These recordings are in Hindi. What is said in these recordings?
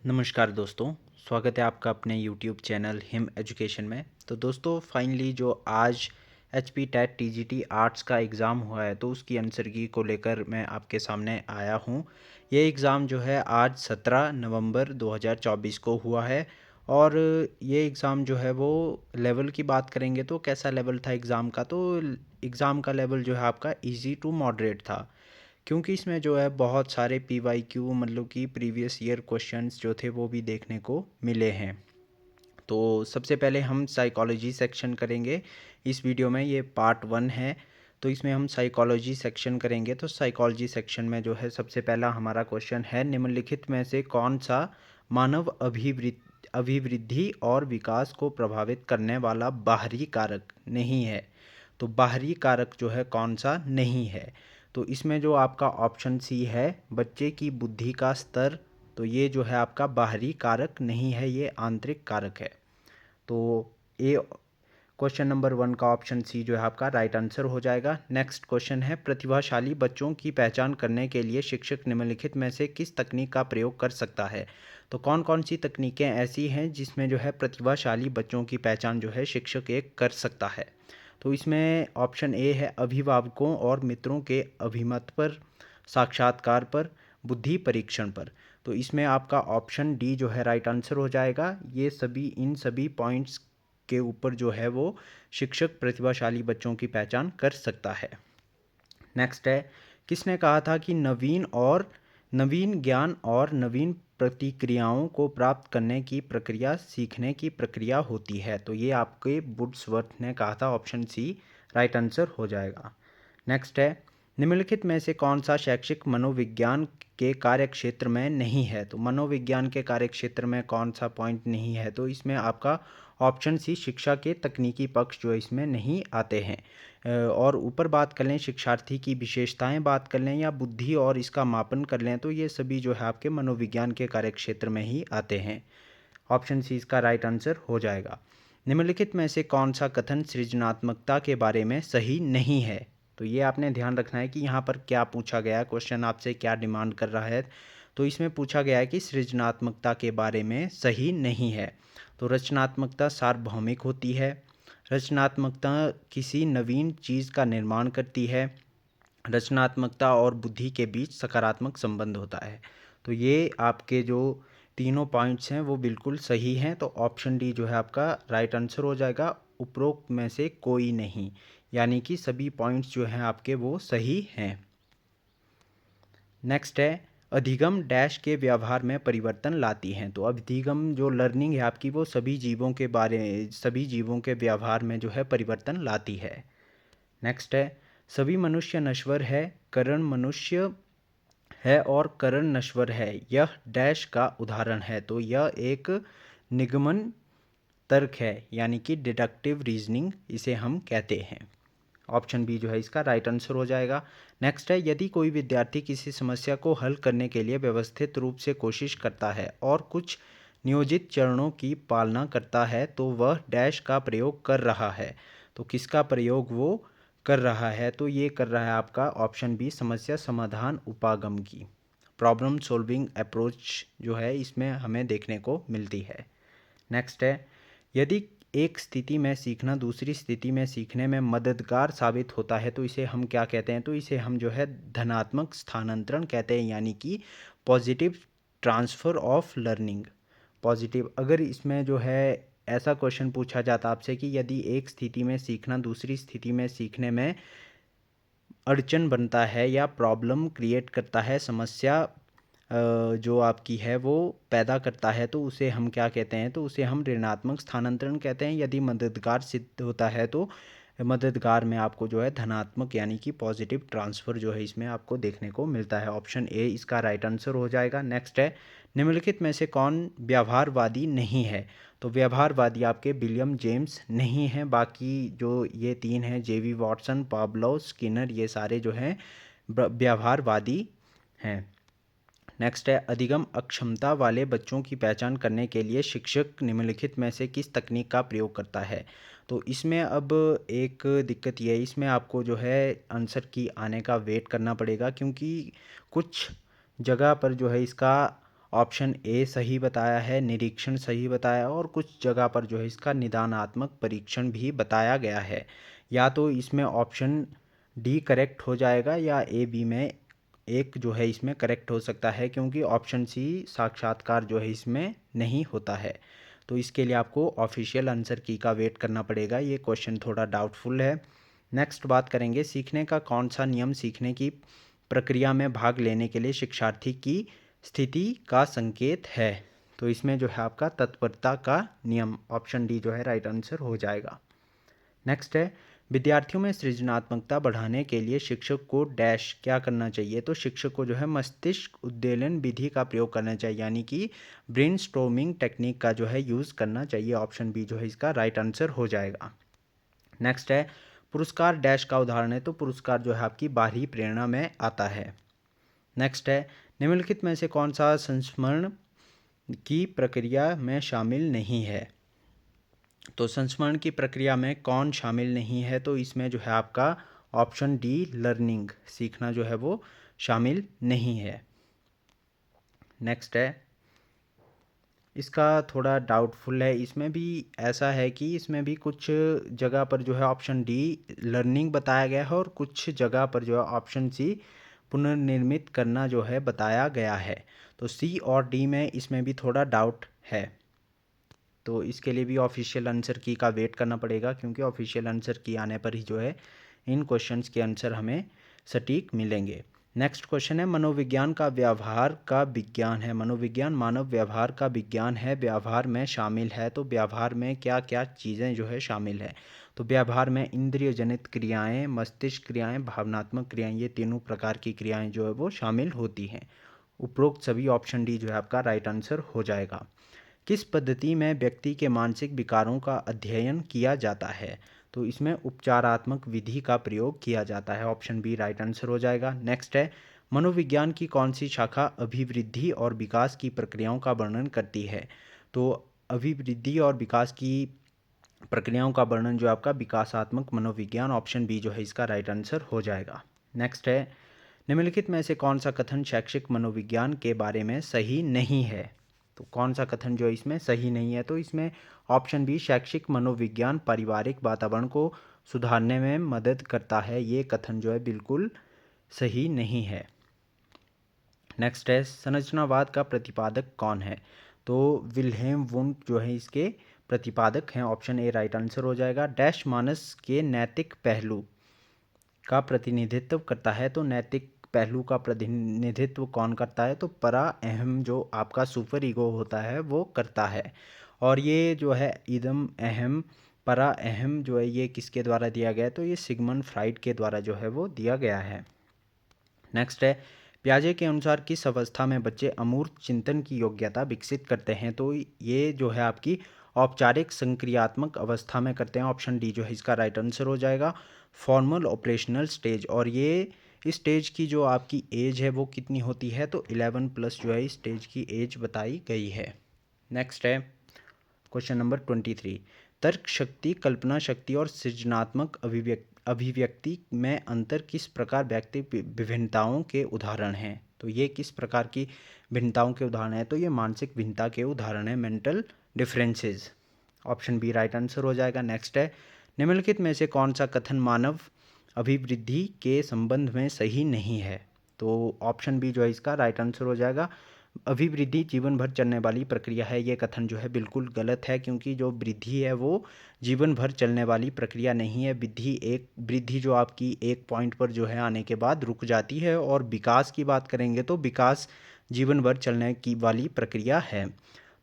नमस्कार दोस्तों, स्वागत है आपका अपने YouTube चैनल हिम एजुकेशन में। तो दोस्तों फाइनली जो आज HP टेट TGT आर्ट्स का एग्ज़ाम हुआ है तो उसकी आंसर की को लेकर मैं आपके सामने आया हूँ। ये एग्ज़ाम जो है आज 17 नवंबर 2024 को हुआ है और ये एग्ज़ाम जो है वो लेवल की बात करेंगे तो कैसा लेवल था एग्ज़ाम का, तो एग्ज़ाम का लेवल जो है आपका इजी टू मॉडरेट था, क्योंकि इसमें जो है बहुत सारे PYQ मतलब कि प्रीवियस ईयर क्वेश्चंस जो थे वो भी देखने को मिले हैं। तो सबसे पहले हम साइकोलॉजी सेक्शन करेंगे इस वीडियो में, ये पार्ट 1 है। तो इसमें हम साइकोलॉजी सेक्शन करेंगे। तो साइकोलॉजी सेक्शन में जो है सबसे पहला हमारा क्वेश्चन है, निम्नलिखित में से कौन सा मानव अभिवृद्धि और विकास को प्रभावित करने वाला बाहरी कारक नहीं है। तो बाहरी कारक जो है कौन सा नहीं है। तो इसमें जो आपका ऑप्शन सी है, बच्चे की बुद्धि का स्तर, तो ये जो है आपका बाहरी कारक नहीं है, ये आंतरिक कारक है। तो ए क्वेश्चन नंबर 1 का ऑप्शन सी जो है आपका राइट आंसर हो जाएगा। नेक्स्ट क्वेश्चन है, प्रतिभाशाली बच्चों की पहचान करने के लिए शिक्षक निम्नलिखित में से किस तकनीक का प्रयोग कर सकता है। तो कौन कौन सी तकनीकें ऐसी हैं जिसमें जो है प्रतिभाशाली बच्चों की पहचान जो है शिक्षक एक कर सकता है। तो इसमें ऑप्शन ए है अभिभावकों और मित्रों के अभिमत पर, साक्षात्कार पर, बुद्धि परीक्षण पर। तो इसमें आपका ऑप्शन डी जो है राइट आंसर हो जाएगा। ये सभी इन सभी पॉइंट्स के ऊपर जो है वो शिक्षक प्रतिभाशाली बच्चों की पहचान कर सकता है। नेक्स्ट है, किसने कहा था कि नवीन ज्ञान और नवीन प्रतिक्रियाओं को प्राप्त करने की प्रक्रिया सीखने की प्रक्रिया होती है। तो ये आपके वुड्सवर्थ ने कहा था, ऑप्शन सी राइट आंसर हो जाएगा। नेक्स्ट है, निम्नलिखित में से कौन सा शैक्षिक मनोविज्ञान के कार्यक्षेत्र में नहीं है। तो मनोविज्ञान के कार्यक्षेत्र में कौन सा पॉइंट नहीं है। तो इसमें आपका ऑप्शन सी शिक्षा के तकनीकी पक्ष जो इसमें नहीं आते हैं। और ऊपर बात कर लें शिक्षार्थी की विशेषताएं बात कर लें या बुद्धि और इसका मापन कर लें, तो ये सभी जो है आपके मनोविज्ञान के कार्यक्षेत्र में ही आते हैं। ऑप्शन सी इसका राइट आंसर हो जाएगा। निम्नलिखित में से कौन सा कथन सृजनात्मकता के बारे में सही नहीं है। तो ये आपने ध्यान रखना है कि यहाँ पर क्या पूछा गया है, क्वेश्चन आपसे क्या डिमांड कर रहा है। तो इसमें पूछा गया है कि सृजनात्मकता के बारे में सही नहीं है। तो रचनात्मकता सार्वभौमिक होती है, रचनात्मकता किसी नवीन चीज़ का निर्माण करती है, रचनात्मकता और बुद्धि के बीच सकारात्मक संबंध होता है। तो ये आपके जो तीनों पॉइंट्स हैं वो बिल्कुल सही हैं। तो ऑप्शन डी जो है आपका राइट आंसर हो जाएगा, उपरोक्त में से कोई नहीं, यानी कि सभी पॉइंट्स जो हैं आपके वो सही हैं। नेक्स्ट है, अधिगम डैश के व्यवहार में परिवर्तन लाती हैं। तो अधिगम जो लर्निंग है आपकी वो सभी जीवों के व्यवहार में जो है परिवर्तन लाती है। नेक्स्ट है, सभी मनुष्य नश्वर है, करण मनुष्य है और करण नश्वर है, यह डैश का उदाहरण है। तो यह एक निगमन तर्क है, यानी कि डिडक्टिव रीजनिंग इसे हम कहते हैं। ऑप्शन बी जो है इसका राइट आंसर हो जाएगा। नेक्स्ट है, यदि कोई विद्यार्थी किसी समस्या को हल करने के लिए व्यवस्थित रूप से कोशिश करता है और कुछ नियोजित चरणों की पालना करता है तो वह डैश का प्रयोग कर रहा है। तो किसका प्रयोग वो कर रहा है। तो ये कर रहा है आपका ऑप्शन बी, समस्या समाधान उपागम की, प्रॉब्लम सॉल्विंग अप्रोच जो है इसमें हमें देखने को मिलती है। नेक्स्ट है, यदि एक स्थिति में सीखना दूसरी स्थिति में सीखने में मददगार साबित होता है तो इसे हम क्या कहते हैं। तो इसे हम जो है धनात्मक स्थानांतरण कहते हैं, यानी कि positive transfer of learning. Positive, अगर इसमें जो है ऐसा क्वेश्चन पूछा जाता आपसे कि यदि एक स्थिति में सीखना दूसरी स्थिति में सीखने में अड़चन बनता है या प्रॉब्लम क्रिएट करता है, समस्या जो आपकी है वो पैदा करता है, तो उसे हम क्या कहते हैं। तो उसे हम ऋणात्मक स्थानांतरण कहते हैं। यदि मददगार सिद्ध होता है तो मददगार में आपको जो है धनात्मक यानी कि पॉजिटिव ट्रांसफ़र जो है इसमें आपको देखने को मिलता है। ऑप्शन ए इसका राइट आंसर हो जाएगा। नेक्स्ट है, निम्नलिखित में से कौन व्यवहारवादी नहीं है। तो व्यवहारवादी आपके विलियम जेम्स नहीं हैं, बाकी जो ये तीन हैं जेवी वॉटसन, पाब्लो, स्किनर, ये सारे जो हैं व्यवहारवादी हैं। नेक्स्ट है, अधिगम अक्षमता वाले बच्चों की पहचान करने के लिए शिक्षक निम्नलिखित में से किस तकनीक का प्रयोग करता है। तो इसमें अब एक दिक्कत ये है, इसमें आपको जो है आंसर की आने का वेट करना पड़ेगा, क्योंकि कुछ जगह पर जो है इसका ऑप्शन ए सही बताया है, निरीक्षण सही बताया, और कुछ जगह पर जो है इसका निदानात्मक परीक्षण भी बताया गया है। या तो इसमें ऑप्शन डी करेक्ट हो जाएगा या ए बी में एक जो है इसमें करेक्ट हो सकता है, क्योंकि ऑप्शन सी साक्षात्कार जो है इसमें नहीं होता है। तो इसके लिए आपको ऑफिशियल आंसर की का वेट करना पड़ेगा, ये क्वेश्चन थोड़ा डाउटफुल है। नेक्स्ट बात करेंगे, सीखने का कौन सा नियम सीखने की प्रक्रिया में भाग लेने के लिए शिक्षार्थी की स्थिति का संकेत है। तो इसमें जो है आपका तत्परता का नियम, ऑप्शन डी जो है राइट आंसर हो जाएगा। नेक्स्ट है, विद्यार्थियों में सृजनात्मकता बढ़ाने के लिए शिक्षक को डैश क्या करना चाहिए। तो शिक्षक को जो है मस्तिष्क उद्वेलन विधि का प्रयोग करना चाहिए, यानी कि ब्रेनस्टॉर्मिंग टेक्निक का जो है यूज़ करना चाहिए। ऑप्शन बी जो है इसका राइट आंसर हो जाएगा। नेक्स्ट है, पुरस्कार डैश का उदाहरण है। तो पुरस्कार जो है आपकी बाहरी प्रेरणा में आता है। नेक्स्ट है, निम्नलिखित में से कौन सा संस्मरण की प्रक्रिया में शामिल नहीं है। तो संस्मरण की प्रक्रिया में कौन शामिल नहीं है। तो इसमें जो है आपका ऑप्शन डी लर्निंग, सीखना जो है वो शामिल नहीं है। नेक्स्ट है, इसका थोड़ा डाउटफुल है, इसमें भी ऐसा है कि इसमें भी कुछ जगह पर जो है ऑप्शन डी लर्निंग बताया गया है और कुछ जगह पर जो है ऑप्शन सी पुनर्निर्मित करना जो है बताया गया है। तो सी और डी में इसमें भी थोड़ा डाउट है। तो इसके लिए भी ऑफिशियल आंसर की का वेट करना पड़ेगा, क्योंकि ऑफिशियल आंसर की आने पर ही जो है इन क्वेश्चंस के आंसर हमें सटीक मिलेंगे। नेक्स्ट क्वेश्चन है, मनोविज्ञान का व्यवहार का विज्ञान है। मनोविज्ञान मानव व्यवहार का विज्ञान है, व्यवहार में शामिल है। तो व्यवहार में क्या क्या चीज़ें जो है शामिल है। तो व्यवहार में इंद्रिय जनित क्रियाएँ, मस्तिष्क क्रियाएँ, भावनात्मक क्रियाएँ, ये तीनों प्रकार की क्रियाएँ जो है वो शामिल होती हैं। उपरोक्त सभी ऑप्शन डी जो है आपका राइट आंसर हो जाएगा। किस पद्धति में व्यक्ति के मानसिक विकारों का अध्ययन किया जाता है। तो इसमें उपचारात्मक विधि का प्रयोग किया जाता है। ऑप्शन बी राइट आंसर हो जाएगा। नेक्स्ट है, मनोविज्ञान की कौन सी शाखा अभिवृद्धि और विकास की प्रक्रियाओं का वर्णन करती है। तो अभिवृद्धि और विकास की प्रक्रियाओं का वर्णन जो आपका विकासात्मक मनोविज्ञान, ऑप्शन बी जो है इसका राइट आंसर हो जाएगा। नेक्स्ट है, निम्नलिखित में से कौन सा कथन शैक्षिक मनोविज्ञान के बारे में सही नहीं है। तो कौन सा कथन जो इसमें सही नहीं है। तो इसमें ऑप्शन बी शैक्षिक मनोविज्ञान पारिवारिक वातावरण को सुधारने में मदद करता है, ये कथन जो है बिल्कुल सही नहीं है। नेक्स्ट है, संरचनावाद का प्रतिपादक कौन है। तो विल्हेम वुंट जो है इसके प्रतिपादक हैं। ऑप्शन ए राइट आंसर हो जाएगा। डैश मानस के नैतिक पहलू का प्रतिनिधित्व करता है। तो नैतिक पहलू का प्रतिनिधित्व कौन करता है। तो परा अहम जो आपका सुपर ईगो होता है वो करता है। और ये जो है इदम अहम परा अहम जो है ये किसके द्वारा दिया गया है। तो ये सिगमंड फ्राइड के द्वारा जो है वो दिया गया है। नेक्स्ट है, पियाजे के अनुसार किस अवस्था में बच्चे अमूर्त चिंतन की योग्यता विकसित करते हैं। तो ये जो है आपकी औपचारिक संक्रियात्मक अवस्था में करते हैं। ऑप्शन डी जो है इसका राइट आंसर हो जाएगा। फॉर्मल ऑपरेशनल स्टेज, और ये इस स्टेज की जो आपकी एज है वो कितनी होती है। तो 11+ जो है इस स्टेज की एज बताई गई है। नेक्स्ट है क्वेश्चन नंबर 23, तर्क शक्ति, कल्पना शक्ति और सृजनात्मक अभिव्यक्ति में अंतर किस प्रकार व्यक्ति विभिन्नताओं के उदाहरण हैं। तो ये किस प्रकार की भिन्नताओं के उदाहरण हैं। तो ये मानसिक भिन्नता के उदाहरण हैं, mental differences. Option B right answer हो जाएगा। नेक्स्ट है, निम्नलिखित में से कौन सा कथन मानव अभिवृद्धि के संबंध में सही नहीं है। तो ऑप्शन बी जो है इसका राइट आंसर हो जाएगा। अभिवृद्धि जीवन भर चलने वाली प्रक्रिया है, ये कथन जो है बिल्कुल गलत है, क्योंकि जो वृद्धि है वो जीवन भर चलने वाली प्रक्रिया नहीं है। वृद्धि जो आपकी एक पॉइंट पर जो है आने के बाद रुक जाती है, और विकास की बात करेंगे तो विकास जीवन भर चलने की वाली प्रक्रिया है।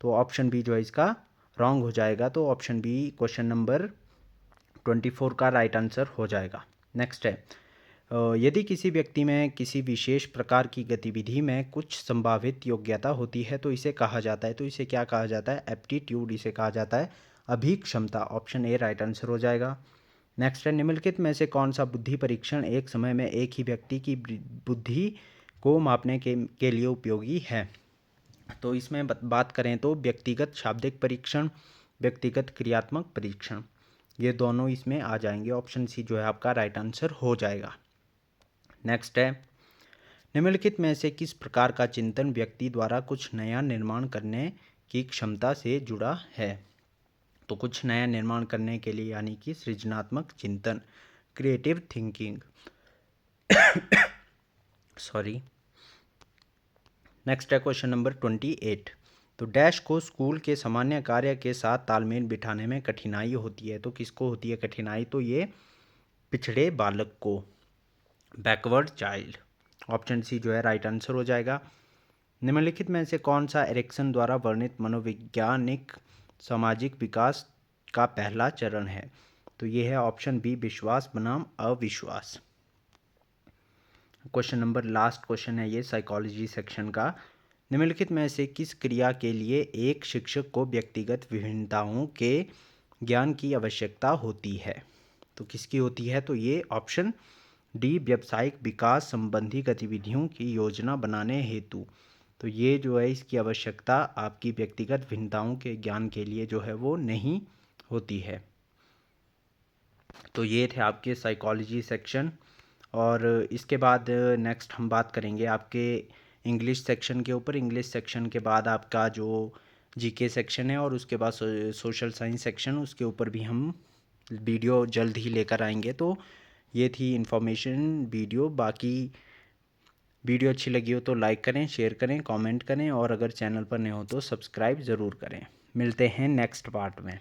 तो ऑप्शन बी जो है इसका रॉन्ग हो जाएगा। तो ऑप्शन बी क्वेश्चन नंबर 24 का राइट आंसर हो जाएगा। नेक्स्ट है, यदि किसी व्यक्ति में किसी विशेष प्रकार की गतिविधि में कुछ संभावित योग्यता होती है तो इसे कहा जाता है। तो इसे क्या कहा जाता है। एप्टीट्यूड इसे कहा जाता है, अभिक्षमता। ऑप्शन ए राइट आंसर हो जाएगा। नेक्स्ट है, निम्नलिखित में से कौन सा बुद्धि परीक्षण एक समय में एक ही व्यक्ति की बुद्धि को मापने के लिए उपयोगी है। तो इसमें बात करें तो व्यक्तिगत शाब्दिक परीक्षण, व्यक्तिगत क्रियात्मक परीक्षण, ये दोनों इसमें आ जाएंगे। ऑप्शन सी जो है आपका राइट आंसर हो जाएगा। नेक्स्ट है, निम्नलिखित में से किस प्रकार का चिंतन व्यक्ति द्वारा कुछ नया निर्माण करने की क्षमता से जुड़ा है? तो कुछ नया निर्माण करने के लिए यानी कि सृजनात्मक चिंतन, क्रिएटिव थिंकिंग। सॉरी। नेक्स्ट है क्वेश्चन नंबर 28। तो डैश को स्कूल के सामान्य कार्य के साथ तालमेल बिठाने में कठिनाई होती है। तो किसको होती है कठिनाई? तो ये पिछड़े बालक को, बैकवर्ड चाइल्ड। ऑप्शन सी जो है राइट आंसर हो जाएगा। निम्नलिखित में से कौन सा एरिक्सन द्वारा वर्णित मनोवैज्ञानिक सामाजिक विकास का पहला चरण है? तो ये है ऑप्शन बी, विश्वास बनाम अविश्वास। क्वेश्चन नंबर लास्ट क्वेश्चन है ये साइकोलॉजी सेक्शन का। निम्नलिखित में से किस क्रिया के लिए एक शिक्षक को व्यक्तिगत विभिन्नताओं के ज्ञान की आवश्यकता होती है? तो किसकी होती है? तो ये ऑप्शन डी, व्यावसायिक विकास संबंधी गतिविधियों की योजना बनाने हेतु। तो ये जो है इसकी आवश्यकता आपकी व्यक्तिगत भिन्नताओं के ज्ञान के लिए जो है वो नहीं होती है। तो ये थे आपके साइकोलॉजी सेक्शन। और इसके बाद नेक्स्ट हम बात करेंगे आपके इंग्लिश सेक्शन के ऊपर। इंग्लिश सेक्शन के बाद आपका जो जीके सेक्शन है और उसके बाद सोशल साइंस सेक्शन, उसके ऊपर भी हम वीडियो जल्द ही लेकर आएंगे। तो ये थी इन्फॉर्मेशन वीडियो। बाकी वीडियो अच्छी लगी हो तो लाइक करें, शेयर करें, कमेंट करें और अगर चैनल पर नए हो तो सब्सक्राइब ज़रूर करें। मिलते हैं नेक्स्ट पार्ट में।